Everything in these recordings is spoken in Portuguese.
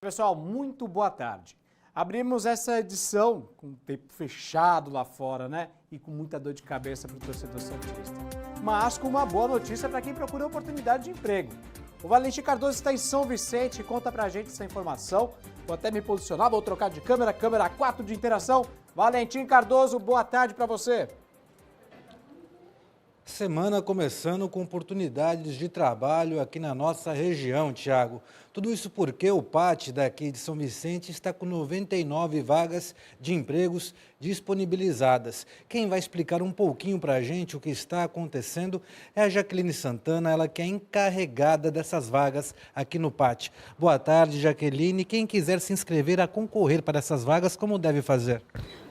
Pessoal, muito boa tarde. Abrimos essa edição com o tempo fechado lá fora, né? E com muita dor de cabeça para o torcedor santista. Mas com uma boa notícia para quem procura oportunidade de emprego. O Valentim Cardoso está em São Vicente e conta pra gente essa informação. Vou até me posicionar, vou trocar de câmera 4 de interação. Valentim Cardoso, boa tarde para você. Semana começando com oportunidades de trabalho aqui na nossa região, Thiago. Tudo isso porque o PAT daqui de São Vicente está com 99 vagas de empregos disponibilizadas. Quem vai explicar um pouquinho para a gente o que está acontecendo é a Jaqueline Santana, ela que é encarregada dessas vagas aqui no PAT. Boa tarde, Jaqueline. Quem quiser se inscrever a concorrer para essas vagas, como deve fazer?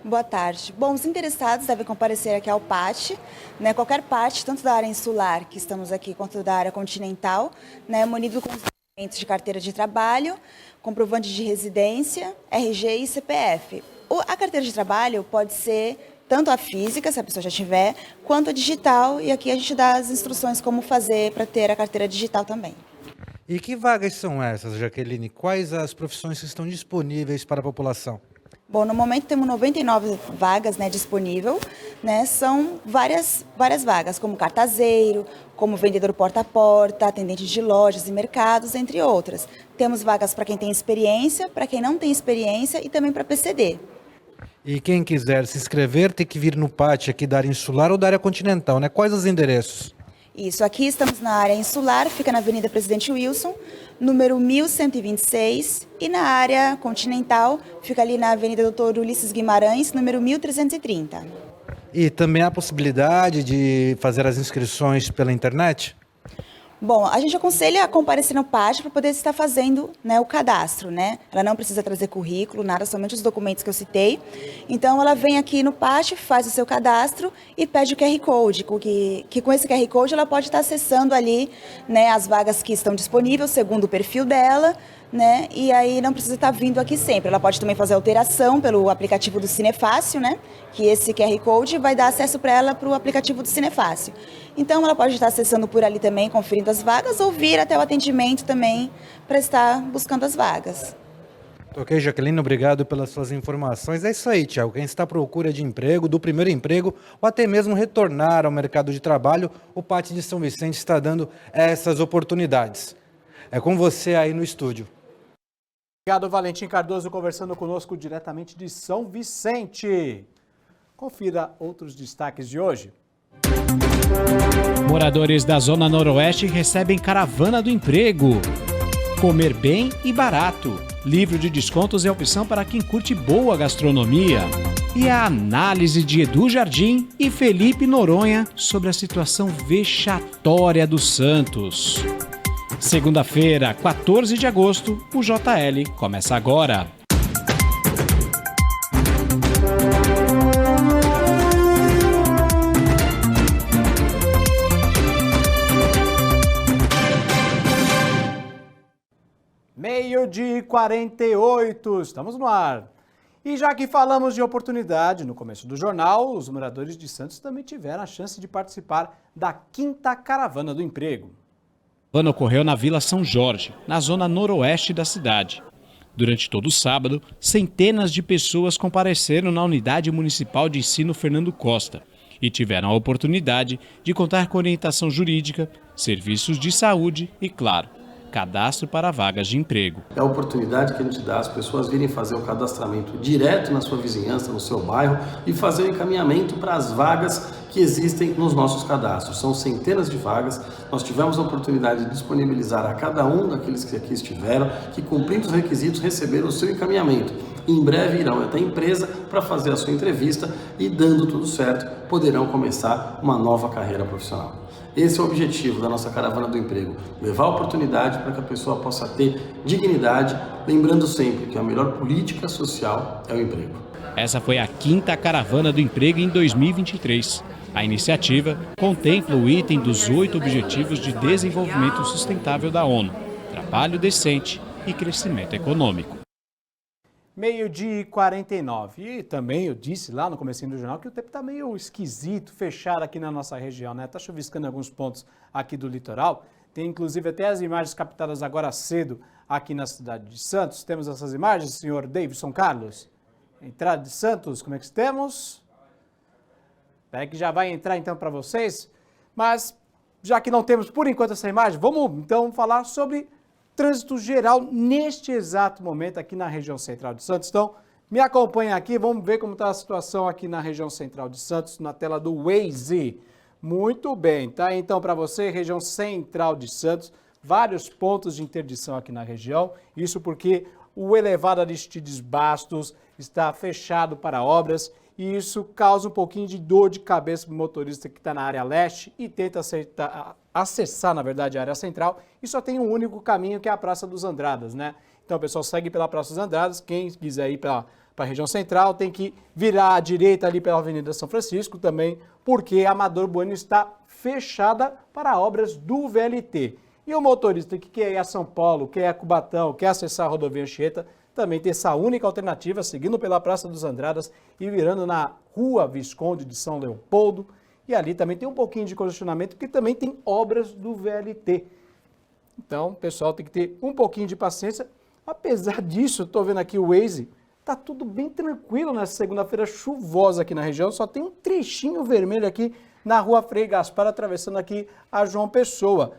Boa tarde. Bom, os interessados devem comparecer aqui ao PAT, né? Qualquer parte, tanto da área insular, que estamos aqui, quanto da área continental, né? Munido com os documentos de carteira de trabalho, comprovante de residência, RG e CPF. A carteira de trabalho pode ser tanto a física, se a pessoa já tiver, quanto a digital, e aqui a gente dá as instruções como fazer para ter a carteira digital também. E que vagas são essas, Jaqueline? Quais as profissões que estão disponíveis para a população? Bom, no momento temos 99 vagas, né, disponível, né, são várias vagas, como cartazeiro, como vendedor porta a porta, atendente de lojas e mercados, entre outras. Temos vagas para quem tem experiência, para quem não tem experiência e também para PCD. E quem quiser se inscrever tem que vir no PAT aqui da área insular ou da área continental, né? Quais os endereços? Isso, aqui estamos na área insular, fica na Avenida Presidente Wilson, número 1126, e na área continental, fica ali na Avenida Dr. Ulisses Guimarães, número 1330. E também há a possibilidade de fazer as inscrições pela internet? Bom, a gente aconselha a comparecer no PAT para poder estar fazendo, né, o cadastro, né? Ela não precisa trazer currículo, nada, somente os documentos que eu citei. Então, ela vem aqui no PAT, faz o seu cadastro e pede o QR Code, que com esse QR Code ela pode estar acessando ali, né, as vagas que estão disponíveis, segundo o perfil dela, né? E aí não precisa estar vindo aqui sempre. Ela pode também fazer alteração pelo aplicativo do Cinefácil, né? Que esse QR Code vai dar acesso para ela para o aplicativo do Cinefácil. Então ela pode estar acessando por ali também, conferindo as vagas, ou vir até o atendimento também para estar buscando as vagas. Ok, Jaqueline, obrigado pelas suas informações. É isso aí, Thiago. Quem está à procura de emprego, do primeiro emprego, ou até mesmo retornar ao mercado de trabalho, o PAT de São Vicente está dando essas oportunidades. É com você aí no estúdio. Obrigado, Valentim Cardoso, conversando conosco diretamente de São Vicente. Confira outros destaques de hoje. Moradores da Zona Noroeste recebem caravana do emprego. Comer bem e barato. Livro de descontos é opção para quem curte boa gastronomia. E a análise de Edu Jardim e Felipe Noronha sobre a situação vexatória do Santos. Segunda-feira, 14 de agosto, o JL começa agora. Meio-dia e 48, estamos no ar. E já que falamos de oportunidade no começo do jornal, os moradores de Santos também tiveram a chance de participar da 5ª Caravana do Emprego. O ano ocorreu na Vila São Jorge, na zona noroeste da cidade. Durante todo o sábado, centenas de pessoas compareceram na Unidade Municipal de Ensino Fernando Costa e tiveram a oportunidade de contar com orientação jurídica, serviços de saúde e, claro, cadastro para vagas de emprego. É a oportunidade que a gente dá às pessoas virem fazer o cadastramento direto na sua vizinhança, no seu bairro, e fazer o encaminhamento para as vagas que existem nos nossos cadastros. São centenas de vagas. Nós tivemos a oportunidade de disponibilizar a cada um daqueles que aqui estiveram, que cumprindo os requisitos receberam o seu encaminhamento. Em breve irão até a empresa para fazer a sua entrevista e, dando tudo certo, poderão começar uma nova carreira profissional. Esse é o objetivo da nossa Caravana do Emprego, levar a oportunidade para que a pessoa possa ter dignidade, lembrando sempre que a melhor política social é o emprego. Essa foi a 5ª Caravana do Emprego em 2023. A iniciativa contempla o item dos 8 Objetivos de Desenvolvimento Sustentável da ONU, trabalho decente e crescimento econômico. Meio-dia e 49. E também eu disse lá no comecinho do jornal que o tempo está meio esquisito, fechado aqui na nossa região, né? Está chuviscando em alguns pontos aqui do litoral. Tem inclusive até as imagens captadas agora cedo aqui na cidade de Santos. Temos essas imagens, senhor Davidson Carlos? Entrada de Santos, como é que estamos? Espera que já vai entrar então para vocês, mas já que não temos por enquanto essa imagem, vamos então falar sobre trânsito geral neste exato momento aqui na região central de Santos. Então, me acompanha aqui, vamos ver como está a situação aqui na região central de Santos, na tela do Waze. Muito bem, tá? Então, para você, região central de Santos, vários pontos de interdição aqui na região, isso porque o elevado Aristides Bastos está fechado para obras e isso causa um pouquinho de dor de cabeça para o motorista que está na área leste e tenta acessar, na verdade, a área central e só tem um único caminho que é a Praça dos Andradas, né? Então o pessoal segue pela Praça dos Andradas, quem quiser ir para a região central tem que virar à direita ali pela Avenida São Francisco também, porque a Amador Bueno está fechada para obras do VLT. E o motorista que quer ir a São Paulo, quer ir a Cubatão, quer acessar a rodovia Anchieta, também tem essa única alternativa, seguindo pela Praça dos Andradas e virando na Rua Visconde de São Leopoldo. E ali também tem um pouquinho de congestionamento, porque também tem obras do VLT. Então, o pessoal tem que ter um pouquinho de paciência. Apesar disso, estou vendo aqui o Waze, está tudo bem tranquilo nessa segunda-feira chuvosa aqui na região. Só tem um trechinho vermelho aqui na Rua Frei Gaspar, atravessando aqui a João Pessoa.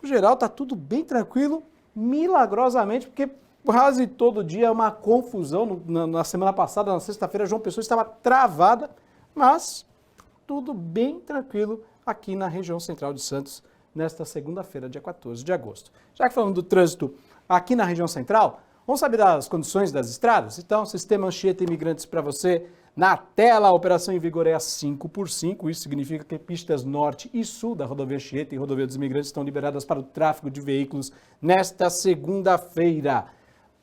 No geral, está tudo bem tranquilo, milagrosamente, porque quase todo dia é uma confusão. Na semana passada, na sexta-feira, João Pessoa estava travada, mas tudo bem tranquilo aqui na região central de Santos, nesta segunda-feira, dia 14 de agosto. Já que falamos do trânsito aqui na região central, vamos saber das condições das estradas? Então, sistema Anchieta Imigrantes para você. Na tela, a operação em vigor é a 5x5, isso significa que pistas norte e sul da rodovia Anchieta e rodovia dos Imigrantes estão liberadas para o tráfego de veículos nesta segunda-feira.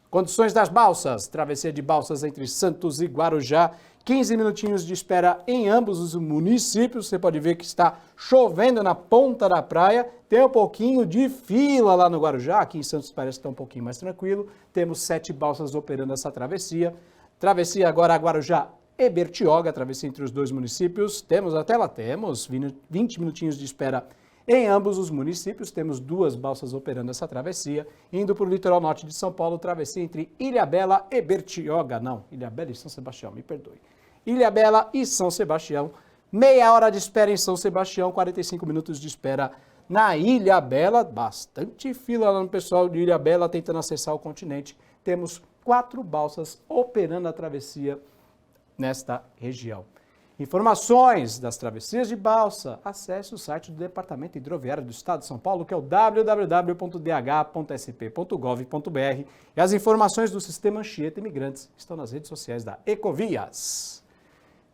Condições das balsas, travessia de balsas entre Santos e Guarujá, 15 minutinhos de espera em ambos os municípios. Você pode ver que está chovendo na ponta da praia, tem um pouquinho de fila lá no Guarujá, aqui em Santos parece que está um pouquinho mais tranquilo. Temos 7 balsas operando essa travessia. Travessia agora a Guarujá e Bertioga, travessia entre os dois municípios. Temos a tela, temos 20 minutinhos de espera em ambos os municípios. Temos 2 balsas operando essa travessia. Indo para o litoral norte de São Paulo, travessia entre Ilhabela e Bertioga. Não, Ilhabela e São Sebastião, me perdoe. Ilhabela e São Sebastião. Meia hora de espera em São Sebastião, 45 minutos de espera na Ilhabela. Bastante fila lá no pessoal de Ilhabela tentando acessar o continente. Temos 4 balsas operando a travessia nesta região. Informações das travessias de balsa, acesse o site do Departamento Hidroviário do Estado de São Paulo, que é o www.dh.sp.gov.br, e as informações do Sistema Anchieta Imigrantes estão nas redes sociais da Ecovias.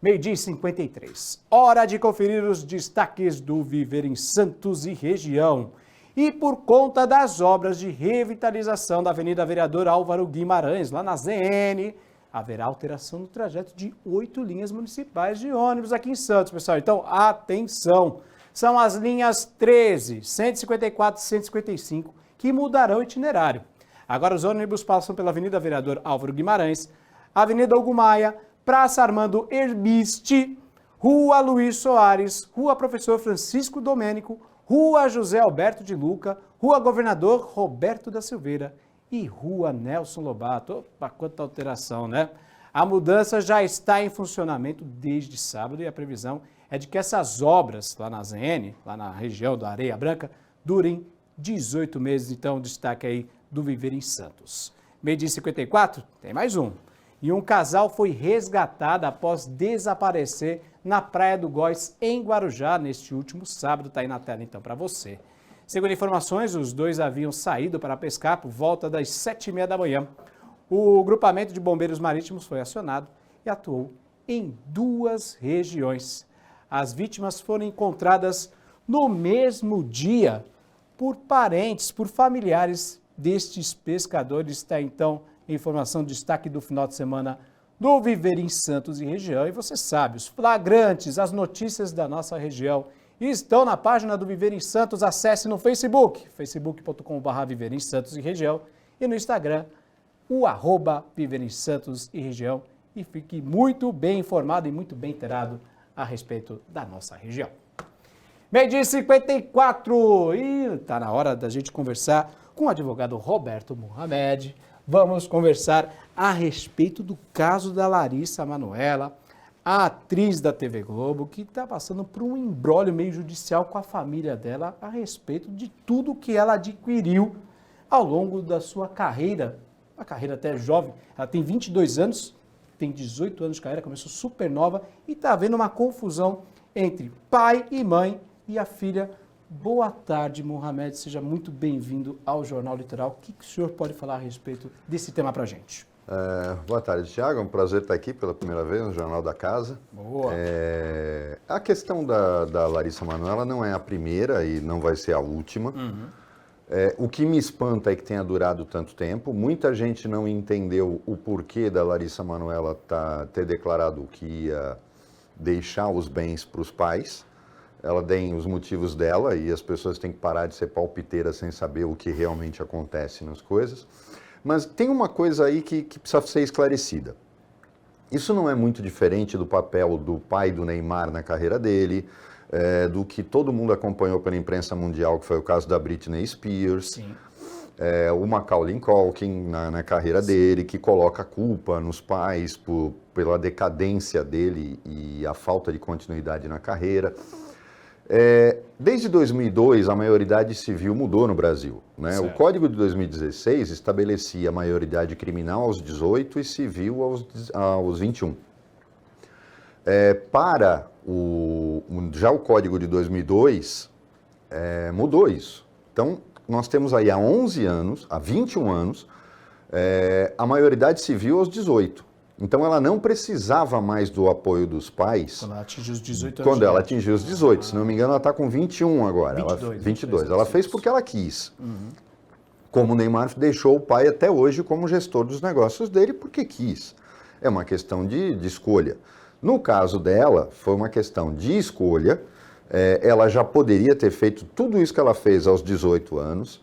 12h53. Hora de conferir os destaques do Viver em Santos e região. E por conta das obras de revitalização da Avenida Vereador Álvaro Guimarães, lá na ZN, haverá alteração no trajeto de 8 linhas municipais de ônibus aqui em Santos, pessoal. Então, atenção! São as linhas 13, 154 e 155 que mudarão o itinerário. Agora os ônibus passam pela Avenida Vereador Álvaro Guimarães, Avenida Hugo Maia, Praça Armando Herbiste, Rua Luiz Soares, Rua Professor Francisco Domênico, Rua José Alberto de Luca, Rua Governador Roberto da Silveira e Rua Nelson Lobato. Opa, quanta alteração, né? A mudança já está em funcionamento desde sábado e a previsão é de que essas obras lá na ZN, lá na região da Areia Branca, durem 18 meses. Então, destaque aí do Viver em Santos. 12h54, tem mais um. E um casal foi resgatado após desaparecer na Praia do Góis, em Guarujá, neste último sábado. Está aí na tela, então, para você. Segundo informações, os dois haviam saído para pescar por volta das 7h30 da manhã. O grupamento de bombeiros marítimos foi acionado e atuou em 2 regiões. As vítimas foram encontradas no mesmo dia por parentes, por familiares destes pescadores. Está então informação de destaque do final de semana do Viver em Santos e região. E você sabe, os flagrantes, as notícias da nossa região estão na página do Viver em Santos. Acesse no Facebook, facebook.com/Viver em Santos e região, e no Instagram, o @Viver em Santos e região, e fique muito bem informado e muito bem inteirado a respeito da nossa região. 12h54, e está na hora da gente conversar com o advogado Roberto Mohamed. Vamos conversar a respeito do caso da Larissa Manoela, a atriz da TV Globo, que está passando por um imbróglio meio judicial com a família dela a respeito de tudo que ela adquiriu ao longo da sua carreira, uma carreira até jovem. Ela tem 22 anos, tem 18 anos de carreira, começou super nova e está havendo uma confusão entre pai e mãe e a filha. Boa tarde, Mohamed, seja muito bem-vindo ao Jornal Litoral. O que o senhor pode falar a respeito desse tema para a gente? Boa tarde, Thiago. É um prazer estar aqui pela primeira vez no Jornal da Casa. Boa. A questão da Larissa Manoela não é a primeira e não vai ser a última. O que me espanta é que tenha durado tanto tempo. Muita gente não entendeu o porquê da Larissa Manoela ter declarado que ia deixar os bens para os pais. Ela tem os motivos dela e as pessoas têm que parar de ser palpiteiras sem saber o que realmente acontece nas coisas. Mas tem uma coisa aí que precisa ser esclarecida. Isso não é muito diferente do papel do pai do Neymar na carreira dele, do que todo mundo acompanhou pela imprensa mundial, que foi o caso da Britney Spears. Sim. O Macaulay Culkin na carreira dele, que coloca a culpa nos pais pela decadência dele e a falta de continuidade na carreira. Desde 2002, a maioridade civil mudou no Brasil, né? O Código de 2016 estabelecia a maioridade criminal aos 18 e civil aos 21. Já o Código de 2002 mudou isso. Então, nós temos aí há 11 anos, há 21 anos, a maioridade civil aos 18. Então, ela não precisava mais do apoio dos pais. Quando ela atingiu os 18 anos. Quando ela atingiu os 18. Se não me engano, ela está com 21 agora. 22. Ela fez porque ela quis. Como o Neymar deixou o pai até hoje como gestor dos negócios dele, porque quis. É uma questão de escolha. No caso dela, foi uma questão de escolha. Ela já poderia ter feito tudo isso que ela fez aos 18 anos.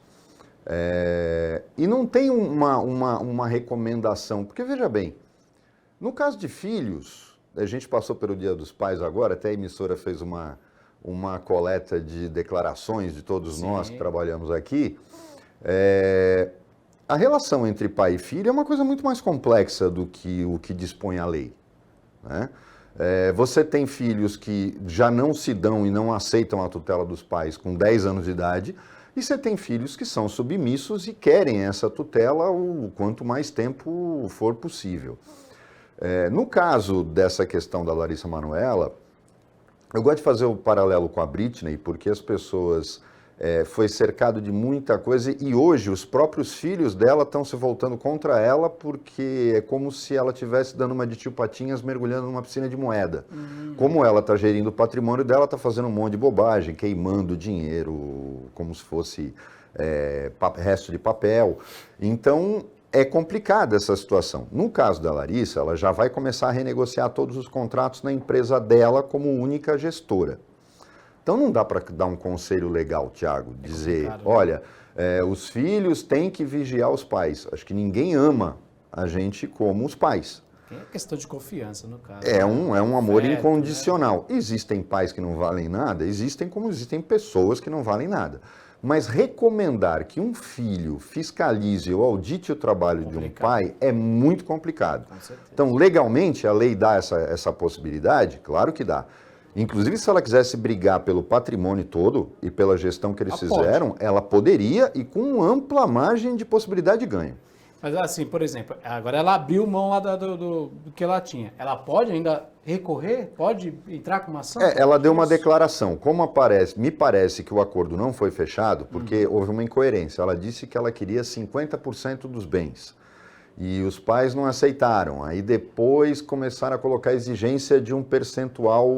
E não tem uma recomendação. Porque, veja bem, no caso de filhos, a gente passou pelo Dia dos Pais agora, até a emissora fez uma coleta de declarações de todos nós que trabalhamos aqui. A relação entre pai e filho é uma coisa muito mais complexa do que o que dispõe a lei, né? Você tem filhos que já não se dão e não aceitam a tutela dos pais com 10 anos de idade, e você tem filhos que são submissos e querem essa tutela o quanto mais tempo for possível. No caso dessa questão da Larissa Manoela, eu gosto de fazer o paralelo com a Britney, porque as pessoas foi cercado de muita coisa e hoje os próprios filhos dela estão se voltando contra ela porque é como se ela estivesse dando uma de tio Patinhas mergulhando numa piscina de moeda. Como ela está gerindo o patrimônio dela, está fazendo um monte de bobagem, queimando dinheiro como se fosse resto de papel. Então, é complicada essa situação. No caso da Larissa, ela já vai começar a renegociar todos os contratos na empresa dela como única gestora. Então não dá para dar um conselho legal, Thiago, dizer, olha, os filhos têm que vigiar os pais. Acho que ninguém ama a gente como os pais. É questão de confiança, no caso. É um amor incondicional. Né? Existem pais que não valem nada, existem pessoas que não valem nada. Mas recomendar que um filho fiscalize ou audite o trabalho de um pai é muito complicado. Então, legalmente, a lei dá essa possibilidade? Claro que dá. Inclusive, se ela quisesse brigar pelo patrimônio todo e pela gestão que eles fizeram, ela poderia e com ampla margem de possibilidade de ganho. Mas assim, por exemplo, agora ela abriu mão lá do que ela tinha. Ela pode ainda recorrer? Pode entrar com uma ação? Ela deu uma declaração. Como me parece que o acordo não foi fechado, porque houve uma incoerência. Ela disse que ela queria 50% dos bens. E os pais não aceitaram. Aí depois começaram a colocar exigência de um percentual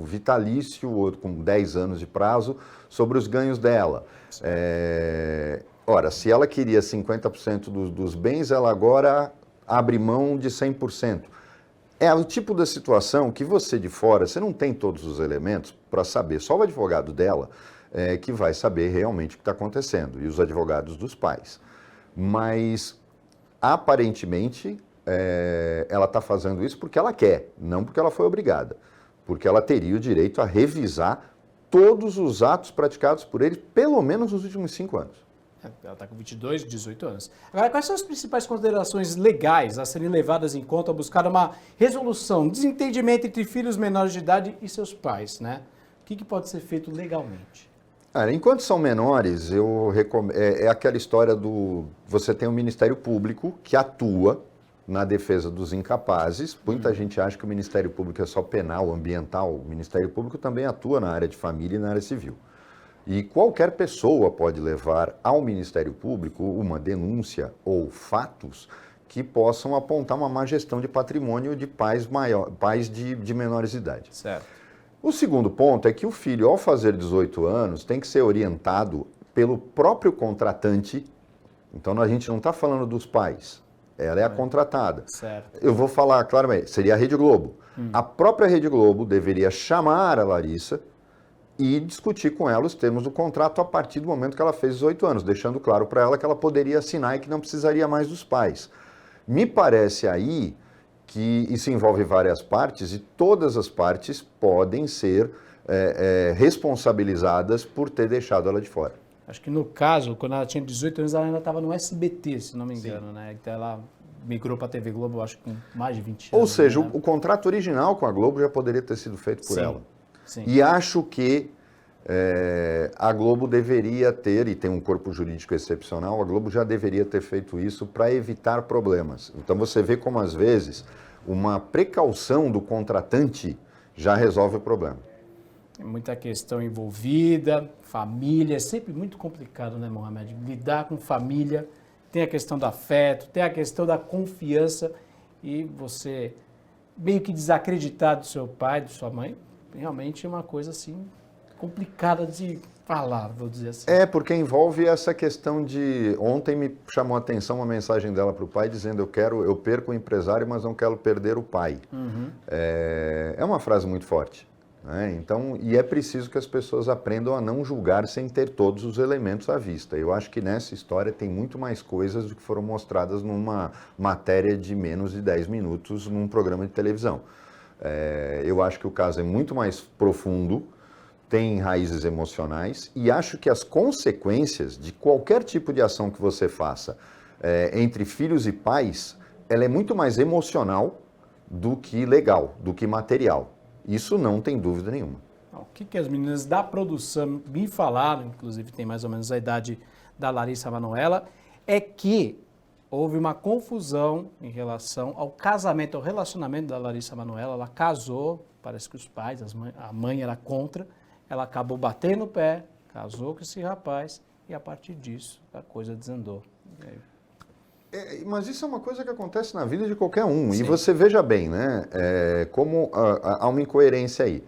vitalício, com 10 anos de prazo, sobre os ganhos dela. Ora, se ela queria 50% dos bens, ela agora abre mão de 100%. É o tipo da situação que você de fora, você não tem todos os elementos para saber. Só o advogado dela que vai saber realmente o que está acontecendo, e os advogados dos pais. Mas, aparentemente, ela está fazendo isso porque ela quer, não porque ela foi obrigada. Porque ela teria o direito a revisar todos os atos praticados por ele, pelo menos nos últimos 5 anos. Ela está com 22, 18 anos. Agora, quais são as principais considerações legais a serem levadas em conta ao buscar uma resolução, desentendimento entre filhos menores de idade e seus pais, né? O que pode ser feito legalmente? Enquanto são menores, é aquela história você tem um Ministério Público que atua na defesa dos incapazes. Muita gente acha que o Ministério Público é só penal, ambiental. O Ministério Público também atua na área de família e na área civil. E qualquer pessoa pode levar ao Ministério Público uma denúncia ou fatos que possam apontar uma má gestão de patrimônio de pais de menores de idade. Certo. O segundo ponto é que o filho, ao fazer 18 anos, tem que ser orientado pelo próprio contratante. Então, a gente não está falando dos pais, ela é a contratada. Certo. Eu vou falar claramente, seria a Rede Globo. A própria Rede Globo deveria chamar a Larissa e discutir com ela os termos do contrato a partir do momento que ela fez 18 anos, deixando claro para ela que ela poderia assinar e que não precisaria mais dos pais. Me parece aí que isso envolve várias partes e todas as partes podem ser responsabilizadas por ter deixado ela de fora. Acho que no caso, quando ela tinha 18 anos, ela ainda estava no SBT, se não me engano, né? Então ela migrou para a TV Globo, acho que com mais de 20 anos. Ou seja, né? o contrato original com a Globo já poderia ter sido feito por ela. Sim. E acho que a Globo deveria ter, e tem um corpo jurídico excepcional, a Globo já deveria ter feito isso para evitar problemas. Então você vê como às vezes uma precaução do contratante já resolve o problema. Tem muita questão envolvida, família, é sempre muito complicado, né, Mohamed? Lidar com família, tem a questão do afeto, tem a questão da confiança e você meio que desacreditar do seu pai, de sua mãe, realmente é uma coisa assim complicada de falar, vou dizer assim. Porque envolve essa questão de... Ontem me chamou a atenção uma mensagem dela para o pai dizendo eu perco o empresário, mas não quero perder o pai. É uma frase muito forte. Né? Então, e é preciso que as pessoas aprendam a não julgar sem ter todos os elementos à vista. Eu acho que nessa história tem muito mais coisas do que foram mostradas numa matéria de menos de 10 minutos num programa de televisão. Eu acho que o caso é muito mais profundo, tem raízes emocionais e acho que as consequências de qualquer tipo de ação que você faça entre filhos e pais, ela é muito mais emocional do que legal, do que material. Isso não tem dúvida nenhuma. O que as meninas da produção me falaram, inclusive tem mais ou menos a idade da Larissa Manoela, é que houve uma confusão em relação ao casamento, ao relacionamento da Larissa Manoela. Ela casou, parece que os pais, a mãe era contra, ela acabou batendo o pé, casou com esse rapaz e a partir disso a coisa desandou. Mas isso é uma coisa que acontece na vida de qualquer um. Sim. E você veja bem, né? Como há uma incoerência aí.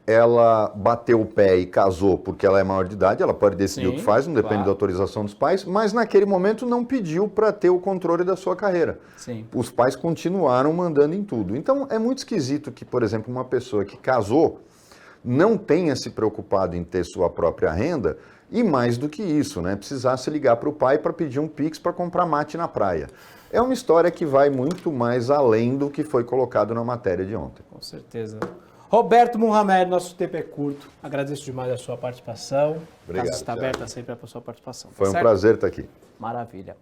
Ela bateu o pé e casou porque ela é maior de idade, ela pode decidir o que faz, não depende da autorização dos pais, mas naquele momento não pediu para ter o controle da sua carreira. Sim. Os pais continuaram mandando em tudo. Então é muito esquisito que, por exemplo, uma pessoa que casou não tenha se preocupado em ter sua própria renda e mais do que isso, né? Precisasse ligar para o pai para pedir um Pix para comprar mate na praia. É uma história que vai muito mais além do que foi colocado na matéria de ontem. Com certeza. Roberto Mohamed, nosso tempo é curto. Agradeço demais a sua participação. Obrigado, A casa está Thiago. aberta sempre para a sua participação. Foi um certo? prazer estar aqui. Maravilha.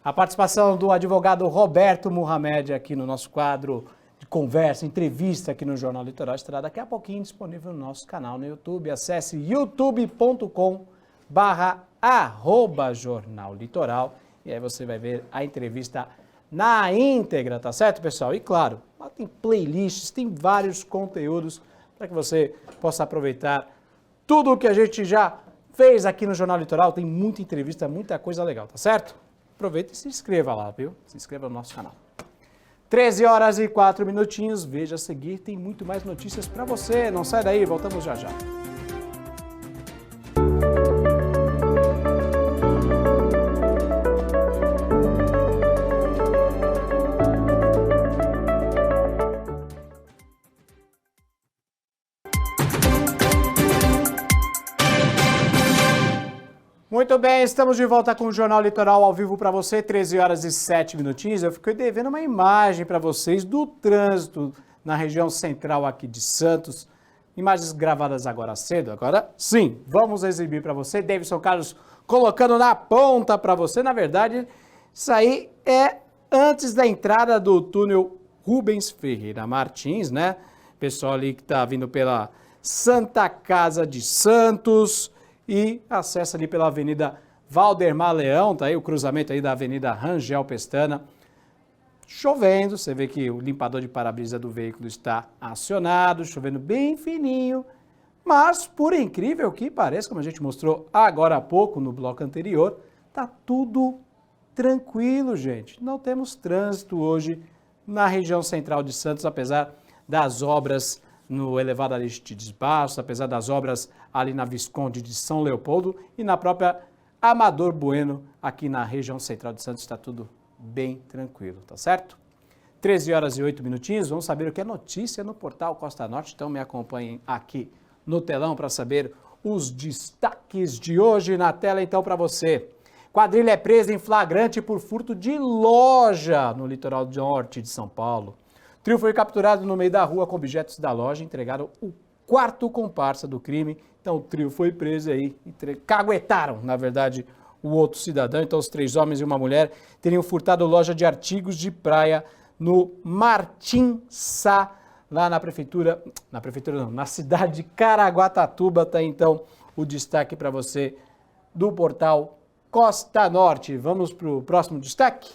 A participação do advogado Roberto Mohamed aqui no nosso quadro de conversa, entrevista aqui no Jornal Litoral estará daqui a pouquinho disponível no nosso canal no YouTube. Acesse youtube.com/Jornal Litoral e aí você vai ver a entrevista na íntegra, tá certo, pessoal? E claro, lá tem playlists, tem vários conteúdos para que você possa aproveitar tudo o que a gente já fez aqui no Jornal Litoral. Tem muita entrevista, muita coisa legal, tá certo? Aproveita e se inscreva lá, viu? Se inscreva no nosso canal. 13h04, veja a seguir, tem muito mais notícias para você. Não sai daí, voltamos já já. Muito bem, estamos de volta com o Jornal Litoral ao vivo para você, 13h07. Eu fiquei devendo uma imagem para vocês do trânsito na região central aqui de Santos. imagens gravadas agora cedo. Agora sim, vamos exibir para você. Davidson Carlos colocando na ponta para você. Na verdade, isso aí é antes da entrada do túnel Rubens Ferreira Martins, né? Pessoal ali que está vindo pela Santa Casa de Santos e acessa ali pela Avenida Valdemar Leão, tá aí o cruzamento aí da Avenida Rangel Pestana. Chovendo, você vê que o limpador de para-brisa do veículo está acionado, chovendo bem fininho, mas por incrível que pareça, como a gente mostrou agora há pouco no bloco anterior, tá tudo tranquilo, gente. Não temos trânsito hoje na região central de Santos, apesar das obras no elevado Aristides Bastos, apesar das obras ali na Visconde de São Leopoldo e na própria Amador Bueno, aqui na região central de Santos, está tudo bem tranquilo, tá certo? 13 horas e 8 minutinhos, vamos saber o que é notícia no portal Costa Norte, então me acompanhem aqui no telão para saber os destaques de hoje na tela então para você. Quadrilha é presa em flagrante por furto de loja no litoral norte de São Paulo. O trio foi capturado no meio da rua com objetos da loja, entregaram o quarto comparsa do crime, então o trio foi preso aí, caguetaram, na verdade, o outro cidadão. Então os 3 homens e uma mulher teriam furtado loja de artigos de praia no Martim Sá, lá na prefeitura não, na cidade de Caraguatatuba. Tá então o destaque para você do portal Costa Norte. Vamos para o próximo destaque?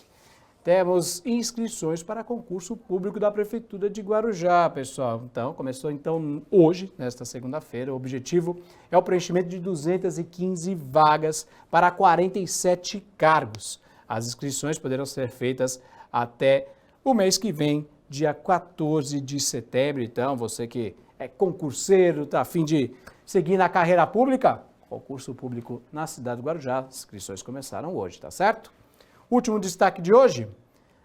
Temos inscrições para concurso público da Prefeitura de Guarujá, pessoal. Então, começou hoje, nesta segunda-feira. O objetivo é o preenchimento de 215 vagas para 47 cargos. As inscrições poderão ser feitas até o mês que vem, dia 14 de setembro. Então, você que é concurseiro, está a fim de seguir na carreira pública, concurso público na cidade de Guarujá, as inscrições começaram hoje, tá certo? Último destaque de hoje,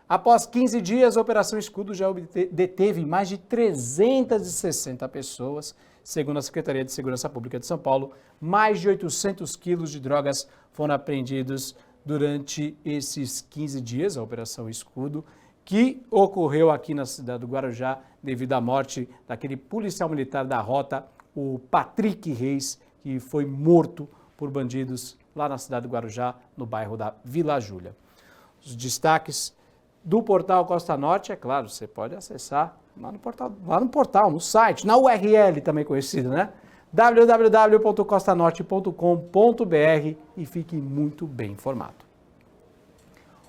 após 15 dias, a Operação Escudo já deteve mais de 360 pessoas. Segundo a Secretaria de Segurança Pública de São Paulo, mais de 800 quilos de drogas foram apreendidos durante esses 15 dias, a Operação Escudo, que ocorreu aqui na cidade do Guarujá devido à morte daquele policial militar da rota, o Patrick Reis, que foi morto por bandidos lá na cidade do Guarujá, no bairro da Vila Júlia. Os destaques do portal Costa Norte, é claro, você pode acessar lá no portal, no site, na URL também conhecido, né? www.costanorte.com.br e fique muito bem informado.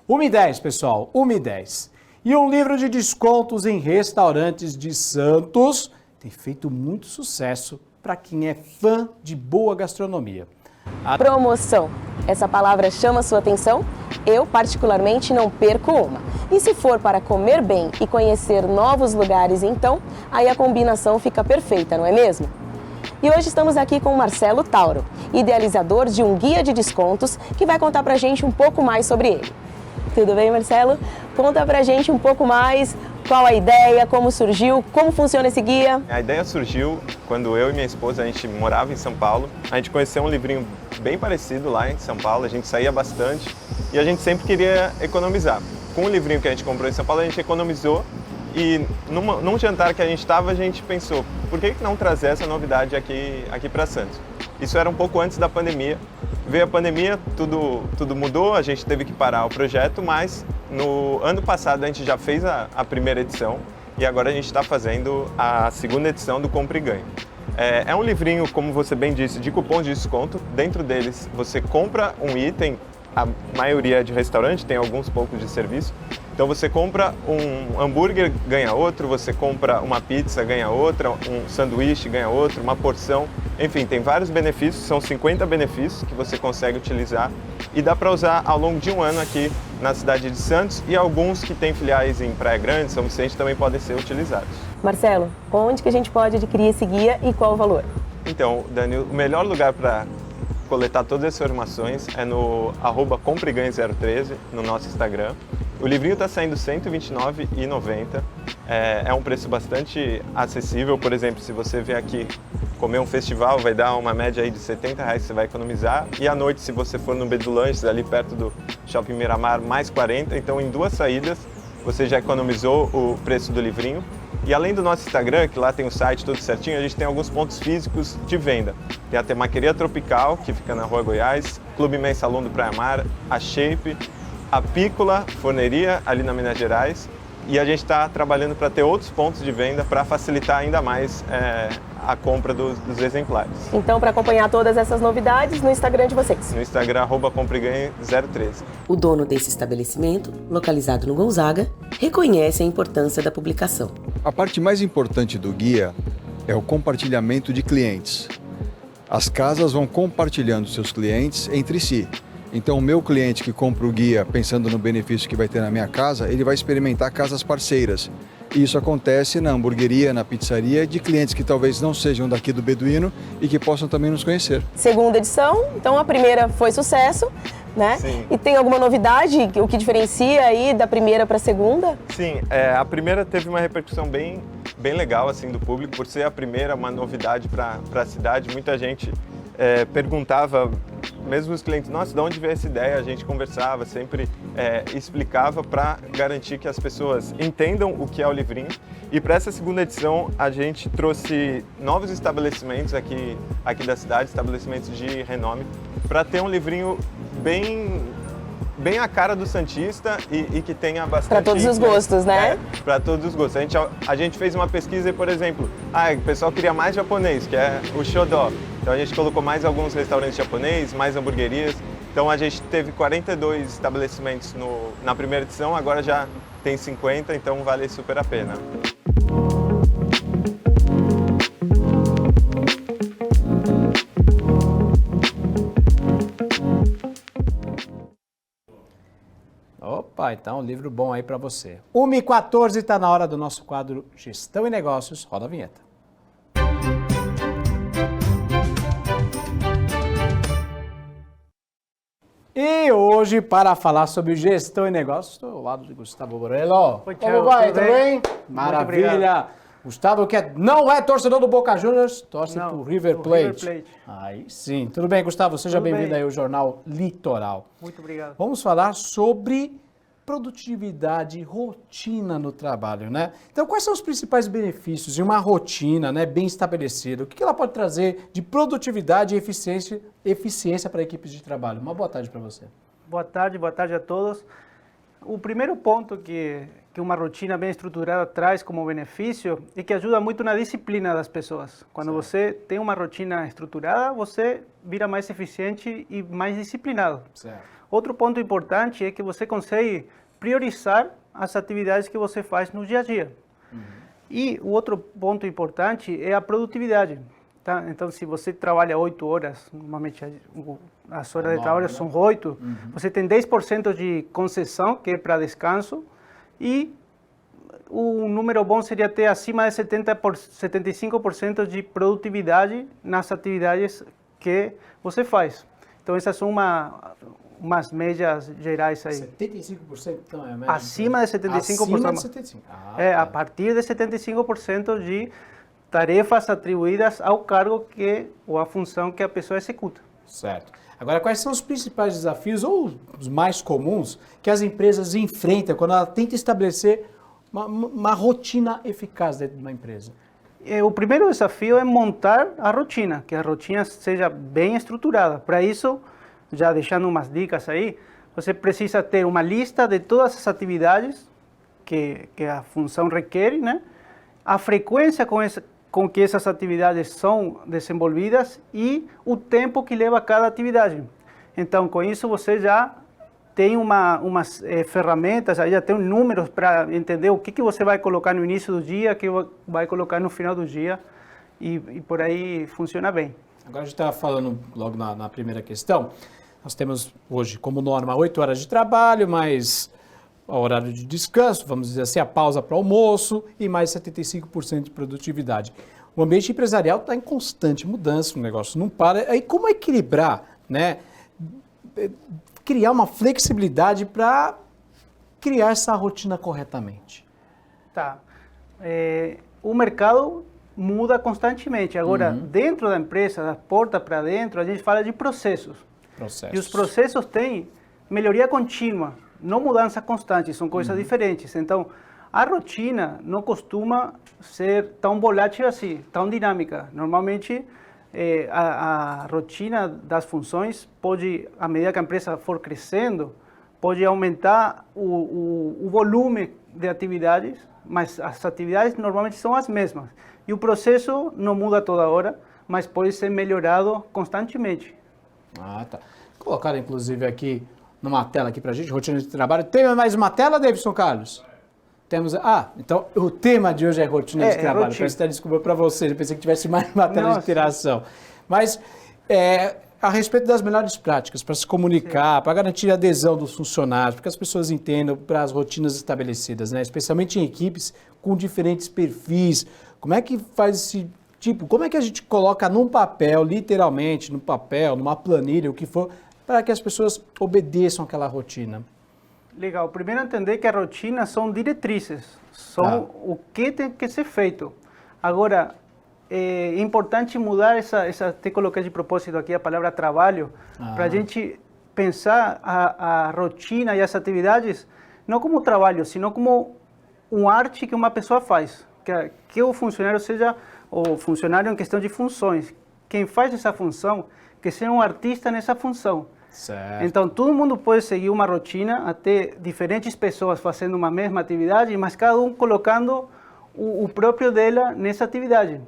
1h10, pessoal, 1h10. E um livro de descontos em restaurantes de Santos tem feito muito sucesso para quem é fã de boa gastronomia. Promoção. Essa palavra chama sua atenção? Eu, particularmente, não perco uma. E se for para comer bem e conhecer novos lugares, então, aí a combinação fica perfeita, não é mesmo? E hoje estamos aqui com o Marcelo Tauro, idealizador de um guia de descontos, que vai contar pra gente um pouco mais sobre ele. Tudo bem, Marcelo? Conta pra gente um pouco mais, qual a ideia, como surgiu, como funciona esse guia. A ideia surgiu quando eu e minha esposa, a gente morava em São Paulo. A gente conheceu um livrinho bem parecido lá em São Paulo, a gente saía bastante e a gente sempre queria economizar. Com o livrinho que a gente comprou em São Paulo, a gente economizou e num jantar que a gente estava, a gente pensou, por que não trazer essa novidade aqui para Santos? Isso era um pouco antes da pandemia. Veio a pandemia, tudo mudou, a gente teve que parar o projeto, mas no ano passado a gente já fez a primeira edição e agora a gente está fazendo a segunda edição do Compre e Ganhe. É um livrinho, como você bem disse, de cupons de desconto. Dentro deles você compra um item, a maioria é de restaurante, tem alguns poucos de serviço. Então você compra um hambúrguer, ganha outro, você compra uma pizza, ganha outra, um sanduíche, ganha outro, uma porção. Enfim, tem vários benefícios, são 50 benefícios que você consegue utilizar e dá para usar ao longo de um ano aqui na cidade de Santos e alguns que têm filiais em Praia Grande, São Vicente, também podem ser utilizados. Marcelo, onde que a gente pode adquirir esse guia e qual o valor? Então, Dani, o melhor lugar para coletar todas essas informações é no @compreganhe013 no nosso Instagram. O livrinho está saindo R$ 129,90. É um preço bastante acessível. Por exemplo, se você vier aqui comer um festival, vai dar uma média aí de R$ 70 que você vai economizar. E à noite, se você for no Bedu Lanches, ali perto do Shopping Miramar, mais 40. Então, em 2 saídas, você já economizou o preço do livrinho. E além do nosso Instagram, que lá tem o site todo certinho, a gente tem alguns pontos físicos de venda. Tem a Temaqueria Tropical, que fica na Rua Goiás, Clube Mensalão do Praia Mar, a Shape, a Pícola Forneria, ali na Minas Gerais. E a gente está trabalhando para ter outros pontos de venda para facilitar ainda mais a compra dos exemplares. Então, para acompanhar todas essas novidades, no Instagram de vocês. No Instagram, @compreganhe013. O dono desse estabelecimento, localizado no Gonzaga, reconhece a importância da publicação. A parte mais importante do guia é o compartilhamento de clientes. As casas vão compartilhando seus clientes entre si. Então, o meu cliente que compra o guia pensando no benefício que vai ter na minha casa, ele vai experimentar casas parceiras. E isso acontece na hamburgueria, na pizzaria, de clientes que talvez não sejam daqui do Beduíno e que possam também nos conhecer. Segunda edição, então a primeira foi sucesso, né? Sim. E tem alguma novidade, o que diferencia aí da primeira para a segunda? Sim, a primeira teve uma repercussão bem legal assim do público, por ser a primeira, uma novidade para a cidade. Muita gente perguntava, mesmo os clientes, nossa, de onde veio essa ideia? A gente conversava, sempre explicava para garantir que as pessoas entendam o que é o livrinho. E para essa segunda edição, a gente trouxe novos estabelecimentos aqui da cidade, estabelecimentos de renome, para ter um livrinho bem a cara do Santista e que tenha bastante... Para todos os gostos, né? Para todos os gostos. A gente fez uma pesquisa e, por exemplo, o pessoal queria mais japonês, que é o Shodó. Então a gente colocou mais alguns restaurantes japoneses, mais hamburguerias. Então a gente teve 42 estabelecimentos na primeira edição, agora já tem 50, então vale super a pena. Opa, então livro bom aí para você. 1h14, está na hora do nosso quadro Gestão e Negócios. Roda a vinheta. E hoje, para falar sobre gestão e negócios, estou ao lado de Gustavo Borello. Oi, Como vai? Tudo bem? Muito Maravilha. obrigado. Gustavo, que não é torcedor do Boca Juniors, torce Não, pro River do Plate. River Plate. Aí sim. Tudo bem, Gustavo? Seja Tudo bem-vindo bem. aí ao Jornal Litoral. Muito obrigado. Vamos falar sobre produtividade, rotina no trabalho, né? Então, quais são os principais benefícios de uma rotina, né, bem estabelecida? O que ela pode trazer de produtividade e eficiência para equipes de trabalho? Uma boa tarde para você. Boa tarde a todos. O primeiro ponto que uma rotina bem estruturada traz como benefício é que ajuda muito na disciplina das pessoas. Quando você tem uma rotina estruturada, você vira mais eficiente e mais disciplinado. Certo. Outro ponto importante é que você consegue priorizar as atividades que você faz no dia a dia. E o outro ponto importante é a produtividade. Tá? Então, se você trabalha 8 horas, normalmente as horas de trabalho são 8, você tem 10% de concessão, que é para descanso, e o número bom seria ter acima de 75% de produtividade nas atividades que você faz. Então, essas são umas médias gerais aí. 75% então é a média? Acima de 75%. Acima de 75%. A partir de 75% de tarefas atribuídas ao cargo ou à função que a pessoa executa. Certo. Agora, quais são os principais desafios ou os mais comuns que as empresas enfrentam quando ela tenta estabelecer uma rotina eficaz dentro de uma empresa? O primeiro desafio é montar a rotina, que a rotina seja bem estruturada. Para isso, já deixando umas dicas aí, você precisa ter uma lista de todas as atividades que a função requer, né? A frequência com que essas atividades são desenvolvidas e o tempo que leva cada atividade. Então, com isso, você já tem umas ferramentas, aí já tem números para entender o que você vai colocar no início do dia, o que vai colocar no final do dia, e por aí funciona bem. Agora a gente estava falando logo na primeira questão, nós temos hoje como norma 8 horas de trabalho, mais o horário de descanso, vamos dizer assim, a pausa para almoço e mais 75% de produtividade. O ambiente empresarial está em constante mudança, o negócio não para. Aí como equilibrar, né? Criar uma flexibilidade para criar essa rotina corretamente? Tá. O mercado muda constantemente. Agora, dentro da empresa, da porta para dentro, a gente fala de processos. E os processos têm melhoria contínua, não mudança constante, são coisas diferentes. Então, A rotina não costuma ser tão volátil assim, tão dinâmica. Normalmente, a rotina das funções pode, à medida que a empresa for crescendo, pode aumentar o volume de atividades, mas as atividades normalmente são as mesmas. E o processo não muda toda hora, mas pode ser melhorado constantemente. Ah, tá. Colocaram, inclusive, aqui numa tela aqui pra gente, rotina de trabalho. Tem mais uma tela, Davidson Carlos? Temos. Ah, então o tema de hoje é rotina de trabalho. Rotina. Peço até desculpa para vocês, eu pensei que tivesse mais uma tela de interação. Mas a respeito das melhores práticas para se comunicar, para garantir a adesão dos funcionários, para que as pessoas entendam para as rotinas estabelecidas, né? Especialmente em equipes com diferentes perfis. Como é que faz esse tipo? Como é que a gente coloca num papel, literalmente, no papel, numa planilha, o que for, para que as pessoas obedeçam aquela rotina? Legal. Primeiro entender que as rotinas são diretrizes, são o que tem que ser feito. Agora, é importante mudar até coloquei de propósito aqui a palavra trabalho, para a gente pensar a rotina e as atividades não como trabalho, sino como arte que uma pessoa faz. Que o funcionário seja o funcionário em questão de funções. Quem faz essa função, que seja um artista nessa função. Certo. Então, todo mundo pode seguir uma rotina, até diferentes pessoas fazendo uma mesma atividade, mas cada um colocando o próprio dela nessa atividade.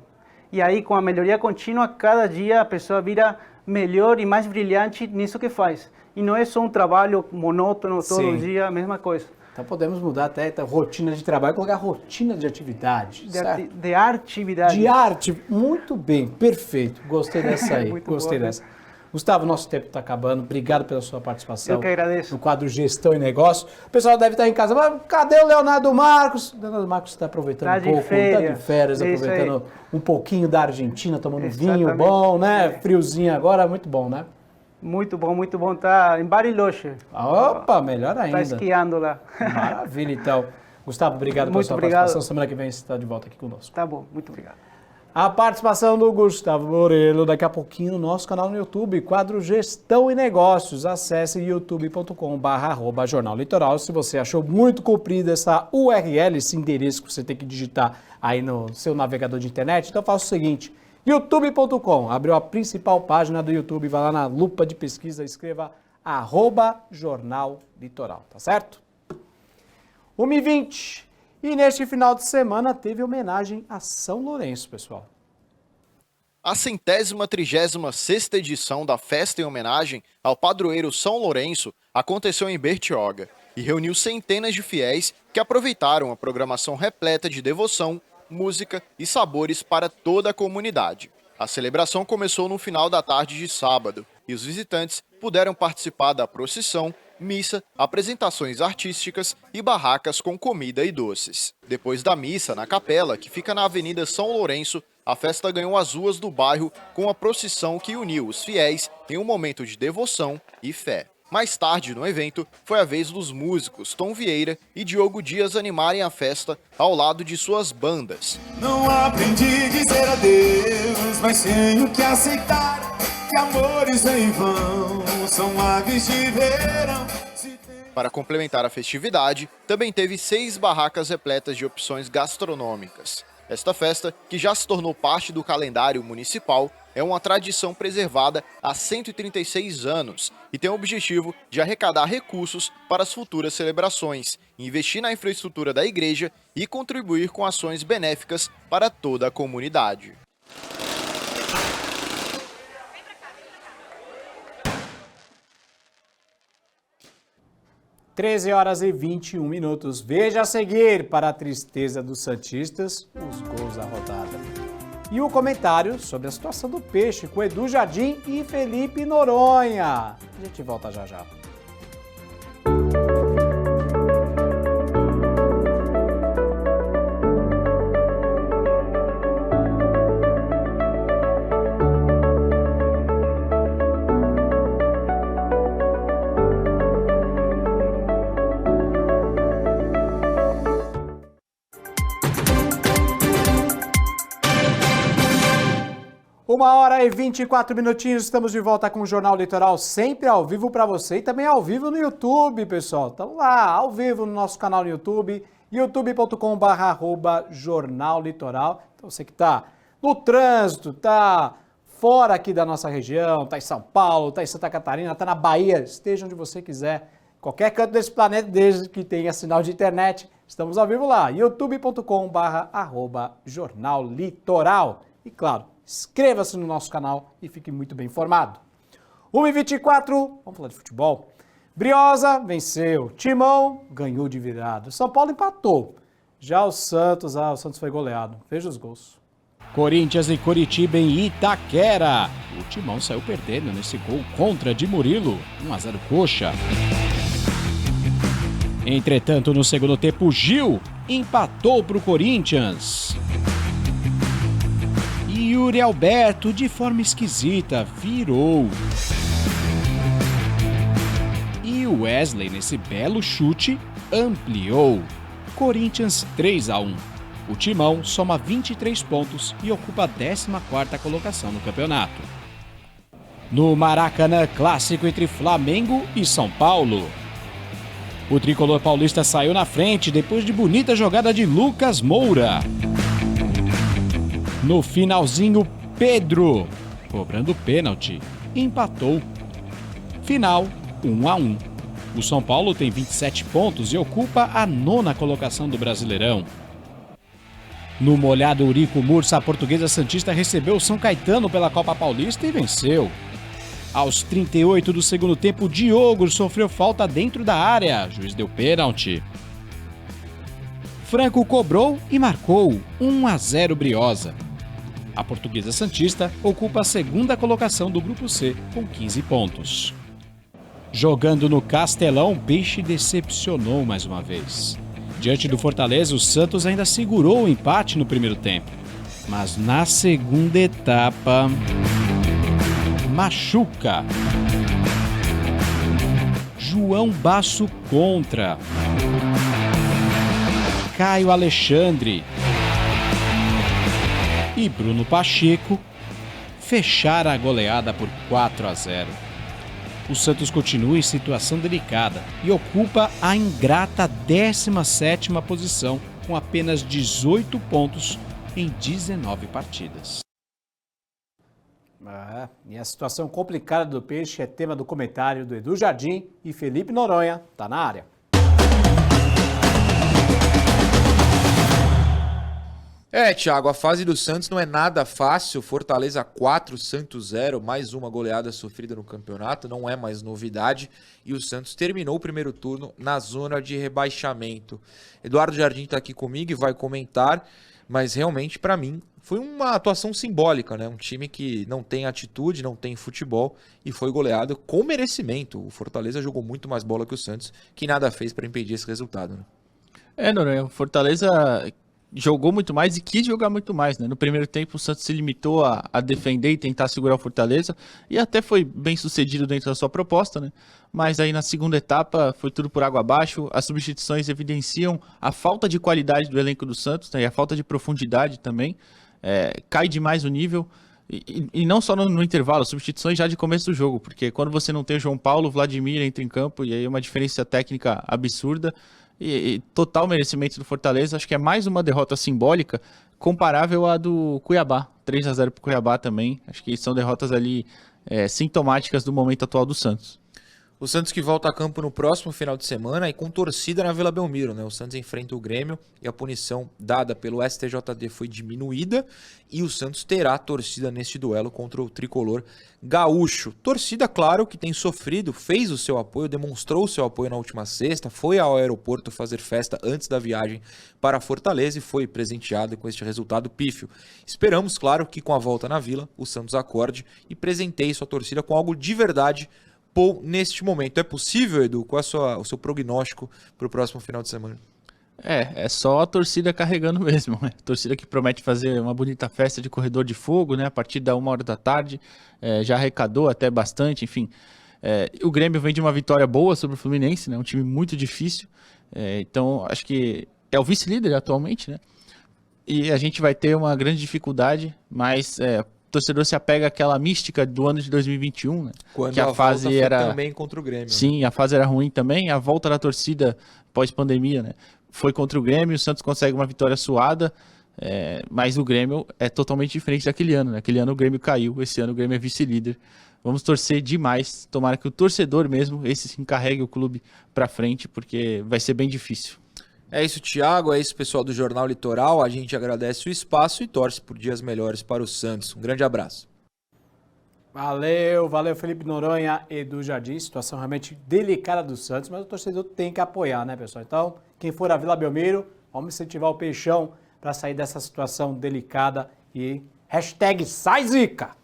E aí, com a melhoria contínua, cada dia a pessoa vira melhor e mais brilhante nisso que faz. E não é só um trabalho monótono, todo dia, a mesma coisa. Então, podemos mudar até a rotina de trabalho, colocar rotina de atividade. De atividade. De arte, muito bem, perfeito. Gostei dessa aí, gostei dessa. Gustavo, nosso tempo está acabando. Obrigado pela sua participação. Eu que agradeço. No quadro Gestão e Negócio. O pessoal deve estar em casa. Mas cadê o Leonardo Marcos? O Leonardo Marcos está aproveitando um pouco. Está de férias, aproveitando um pouquinho da Argentina, tomando vinho bom, né? Friozinho agora, muito bom, né? Muito bom. Tá em Bariloche. Opa, melhor ainda. Tá esquiando lá. Maravilha, então. Gustavo, obrigado pela sua participação. Semana que vem você está de volta aqui conosco. Tá bom, muito obrigado. A participação do Gustavo Morelo daqui a pouquinho no nosso canal no YouTube, quadro Gestão e Negócios. Acesse youtube.com/Jornal Litoral. Se você achou muito comprida essa URL, esse endereço que você tem que digitar aí no seu navegador de internet, então faça o seguinte, youtube.com, abriu a principal página do YouTube, vai lá na lupa de pesquisa, escreva @Jornal Litoral, tá certo? 1h20. E neste final de semana teve homenagem a São Lourenço, pessoal. A 136ª edição da festa em homenagem ao padroeiro São Lourenço aconteceu em Bertioga e reuniu centenas de fiéis que aproveitaram a programação repleta de devoção, música e sabores para toda a comunidade. A celebração começou no final da tarde de sábado e os visitantes puderam participar da procissão, missa, apresentações artísticas e barracas com comida e doces. Depois da missa na capela, que fica na Avenida São Lourenço, a festa ganhou as ruas do bairro com a procissão que uniu os fiéis em um momento de devoção e fé. Mais tarde no evento, foi a vez dos músicos Tom Vieira e Diogo Dias animarem a festa ao lado de suas bandas. Não aprendi a dizer adeus, mas tenho que aceitar que amores em vão são aves de verão. Para complementar a festividade, também teve 6 barracas repletas de opções gastronômicas. Esta festa, que já se tornou parte do calendário municipal, é uma tradição preservada há 136 anos e tem o objetivo de arrecadar recursos para as futuras celebrações, investir na infraestrutura da igreja e contribuir com ações benéficas para toda a comunidade. 13h21. Veja a seguir, para a tristeza dos santistas, os gols da rodada. E o comentário sobre a situação do Peixe com Edu Jardim e Felipe Noronha. A gente volta já já. Uma hora e 24 minutinhos, estamos de volta com o Jornal Litoral, sempre ao vivo para você e também ao vivo no YouTube, pessoal. Estamos lá, ao vivo no nosso canal no YouTube youtube.com/jornal litoral. Então você que está no trânsito, está fora aqui da nossa região, está em São Paulo, está em Santa Catarina, está na Bahia, esteja onde você quiser, qualquer canto desse planeta, desde que tenha sinal de internet, estamos ao vivo lá, youtube.com/jornal litoral. E claro, inscreva-se no nosso canal e fique muito bem informado. 1h24, vamos falar de futebol. Briosa venceu, Timão ganhou de virada, São Paulo empatou. Já o Santos foi goleado. Veja os gols. Corinthians e Coritiba em Itaquera. O Timão saiu perdendo nesse gol contra de Murilo, 1-0 Coxa. Entretanto, no segundo tempo, Gil empatou para o Corinthians. E Yuri Alberto, de forma esquisita, virou. E o Wesley, nesse belo chute, ampliou. Corinthians 3-1. O Timão soma 23 pontos e ocupa a 14ª colocação no campeonato. No Maracanã, clássico entre Flamengo e São Paulo. O tricolor paulista saiu na frente depois de bonita jogada de Lucas Moura. No finalzinho, Pedro, cobrando pênalti, empatou. Final 1-1. O São Paulo tem 27 pontos e ocupa a 9ª colocação do Brasileirão. No molhado Eurico Mursa, a Portuguesa Santista recebeu o São Caetano pela Copa Paulista e venceu. Aos 38 do segundo tempo, Diogo sofreu falta dentro da área. O juiz deu pênalti. Franco cobrou e marcou 1-0 Briosa. A Portuguesa Santista ocupa a 2ª colocação do Grupo C com 15 pontos. Jogando no Castelão, Peixe decepcionou mais uma vez. Diante do Fortaleza, o Santos ainda segurou o empate no primeiro tempo. Mas na segunda etapa, machuca. João Basso contra. Caio Alexandre e Bruno Pacheco fecharam a goleada por 4-0. O Santos continua em situação delicada e ocupa a ingrata 17ª posição com apenas 18 pontos em 19 partidas. E a situação complicada do Peixe é tema do comentário do Edu Jardim e Felipe Noronha. Tá na área. Thiago, a fase do Santos não é nada fácil. Fortaleza 4, Santos 0, mais uma goleada sofrida no campeonato, não é mais novidade. E o Santos terminou o primeiro turno na zona de rebaixamento. Eduardo Jardim está aqui comigo e vai comentar, mas realmente, para mim, foi uma atuação simbólica, né? Um time que não tem atitude, não tem futebol e foi goleado com merecimento. O Fortaleza jogou muito mais bola que o Santos, que nada fez para impedir esse resultado, né? Noronha, o Fortaleza jogou muito mais e quis jogar muito mais, né? No primeiro tempo o Santos se limitou a defender e tentar segurar o Fortaleza e até foi bem sucedido dentro da sua proposta, né? Mas aí na segunda etapa foi tudo por água abaixo, as substituições evidenciam a falta de qualidade do elenco do Santos, né? E a falta de profundidade também, cai demais o nível. E não só no intervalo, substituições já de começo do jogo, porque quando você não tem o João Paulo, o Vladimir entra em campo e aí é uma diferença técnica absurda. E total merecimento do Fortaleza, acho que é mais uma derrota simbólica, comparável à do Cuiabá, 3-0 para o Cuiabá também, acho que são derrotas ali sintomáticas do momento atual do Santos. O Santos que volta a campo no próximo final de semana e com torcida na Vila Belmiro, né? O Santos enfrenta o Grêmio e a punição dada pelo STJD foi diminuída e o Santos terá torcida neste duelo contra o tricolor gaúcho. Torcida, claro, que tem sofrido, fez o seu apoio, demonstrou o seu apoio na última sexta, foi ao aeroporto fazer festa antes da viagem para Fortaleza e foi presenteado com este resultado pífio. Esperamos, claro, que com a volta na Vila, o Santos acorde e presenteie sua torcida com algo de verdade neste momento. É possível, Edu? Qual é o seu prognóstico para o próximo final de semana? É só a torcida carregando mesmo, né? A torcida que promete fazer uma bonita festa de corredor de fogo, né? A partir da 1h da tarde, já arrecadou até bastante, enfim. O Grêmio vem de uma vitória boa sobre o Fluminense, né? Um time muito difícil, então acho que é o vice-líder atualmente, né? E a gente vai ter uma grande dificuldade, mas o torcedor se apega àquela mística do ano de 2021, né? Quando que a fase volta era também contra o Grêmio. Sim, né? A fase era ruim também, a volta da torcida pós-pandemia, né? foi contra o Grêmio, o Santos consegue uma vitória suada, mas o Grêmio é totalmente diferente daquele ano, né? Aquele ano o Grêmio caiu, esse ano o Grêmio é vice-líder. Vamos torcer demais, tomara que o torcedor mesmo, esse se encarregue o clube para frente, porque vai ser bem difícil. É isso, Thiago, é isso, pessoal do Jornal Litoral. A gente agradece o espaço e torce por dias melhores para o Santos. Um grande abraço. Valeu Felipe Noronha, Edu Jardim, situação realmente delicada do Santos, mas o torcedor tem que apoiar, né, pessoal? Então, quem for à Vila Belmiro, vamos incentivar o Peixão para sair dessa situação delicada e #sai Zica.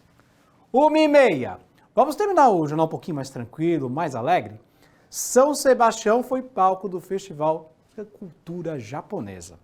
1h30. Vamos terminar o jornal um pouquinho mais tranquilo, mais alegre? São Sebastião foi palco do Festival da Cultura Japonesa.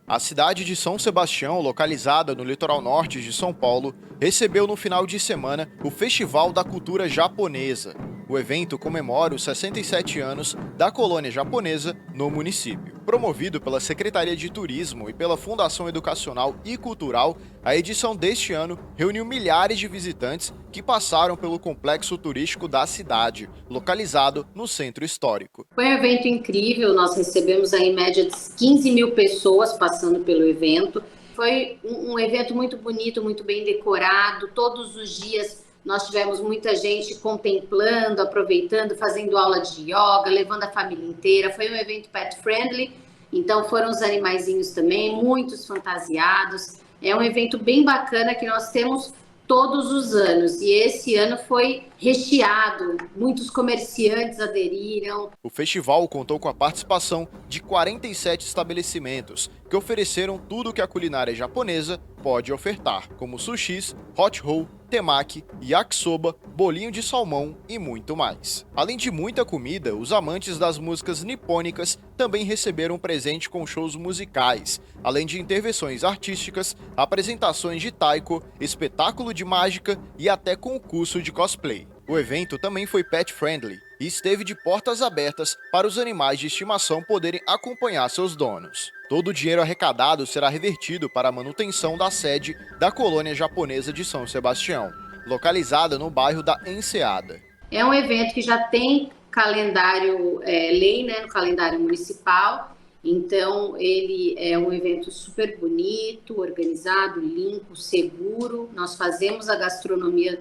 A cidade de São Sebastião, localizada no litoral norte de São Paulo, recebeu no final de semana o Festival da Cultura Japonesa. O evento comemora os 67 anos da colônia japonesa no município. Promovido pela Secretaria de Turismo e pela Fundação Educacional e Cultural, a edição deste ano reuniu milhares de visitantes que passaram pelo complexo turístico da cidade, localizado no centro histórico. Foi um evento incrível, nós recebemos aí em média de 15 mil pessoas passando pelo evento. Foi um evento muito bonito, muito bem decorado, todos os dias nós tivemos muita gente contemplando, aproveitando, fazendo aula de yoga, levando a família inteira. Foi um evento pet friendly, então foram os animaizinhos também, muitos fantasiados. É um evento bem bacana que nós temos todos os anos, e esse ano foi recheado, muitos comerciantes aderiram. O festival contou com a participação de 47 estabelecimentos que ofereceram tudo o que a culinária japonesa pode ofertar, como sushis, hot roll, temaki, yakisoba, bolinho de salmão e muito mais. Além de muita comida, os amantes das músicas nipônicas também receberam um presente com shows musicais, além de intervenções artísticas, apresentações de taiko, espetáculo de mágica e até concurso de cosplay. O evento também foi pet friendly e esteve de portas abertas para os animais de estimação poderem acompanhar seus donos. Todo o dinheiro arrecadado será revertido para a manutenção da sede da colônia japonesa de São Sebastião, localizada no bairro da Enseada. É um evento que já tem calendário lei, né, no calendário municipal, então ele é um evento super bonito, organizado, limpo, seguro. Nós fazemos a gastronomia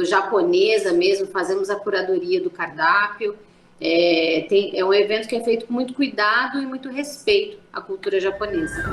japonesa mesmo, fazemos a curadoria do cardápio. É um evento que é feito com muito cuidado e muito respeito à cultura japonesa.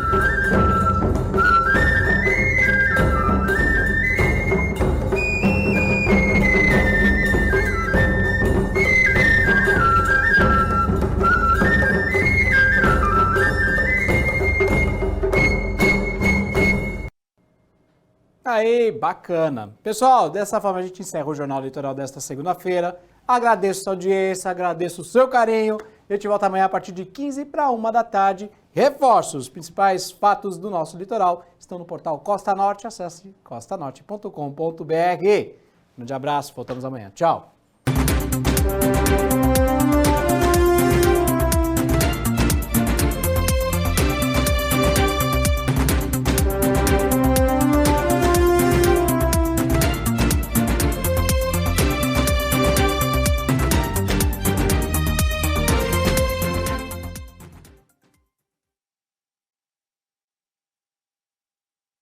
Aí, bacana. Pessoal, dessa forma a gente encerra o Jornal Litoral desta segunda-feira. Agradeço a sua audiência, agradeço o seu carinho. Eu te volto amanhã a partir de 15 para 1 da tarde. Reforço, os principais fatos do nosso litoral estão no portal Costa Norte. Acesse costanorte.com.br. Grande abraço, voltamos amanhã. Tchau.